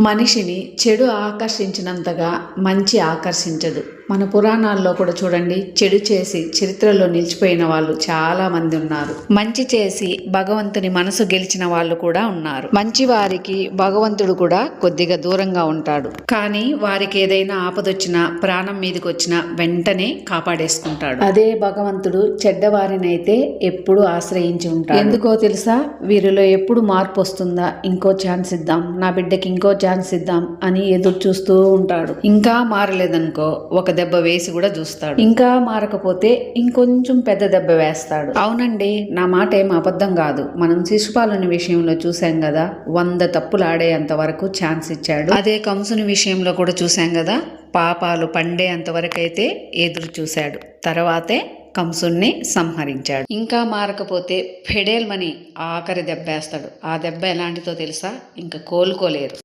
మనిషిని చెడు ఆకర్షించినంతగా మంచి ఆకర్షించదు. మన పురాణాల్లో కూడా చూడండి, చెడు చేసి చరిత్రలో నిలిచిపోయిన వాళ్ళు చాలా మంది ఉన్నారు. మంచి చేసి భగవంతుని మనసు గెలిచిన వాళ్ళు కూడా ఉన్నారు. మంచి వారికి భగవంతుడు కూడా కొద్దిగా దూరంగా ఉంటాడు. కానీ వారికి ఏదైనా ఆపదొచ్చినా, ప్రాణం మీదకి వచ్చినా వెంటనే కాపాడేసుకుంటాడు. అదే భగవంతుడు చెడ్డవారినైతే ఎప్పుడు ఆశ్రయించి ఉంటాడు. ఎందుకో తెలుసా? వీరిలో ఎప్పుడు మార్పు వస్తుందా, ఇంకో ఛాన్స్ ఇద్దాం, నా బిడ్డకి ఇంకో ఛాన్స్ ఇద్దాం అని ఎదురు చూస్తూ ఉంటాడు. ఇంకా మారలేదనుకో ఒక దెబ్బ వేసి కూడా చూస్తాడు. ఇంకా మారకపోతే ఇంకొంచెం పెద్ద దెబ్బ వేస్తాడు. అవునండి, నా మాట ఏం అబద్ధం కాదు. మనం శిశుపాలుని విషయంలో చూసాం కదా, 100 తప్పులు ఆడేంత వరకు ఛాన్స్ ఇచ్చాడు. అదే కంసుని విషయంలో కూడా చూసాం కదా, పాపాలు పండేంత వరకు అయితే ఎదురు చూశాడు. తర్వాతే కంసుణ్ణి సంహరించాడు. ఇంకా మారకపోతే ఫెడేల్మని ఆఖరి దెబ్బేస్తాడు. ఆ దెబ్బ ఎలాంటిదో తెలుసా? ఇంకా కోలుకోలేరు.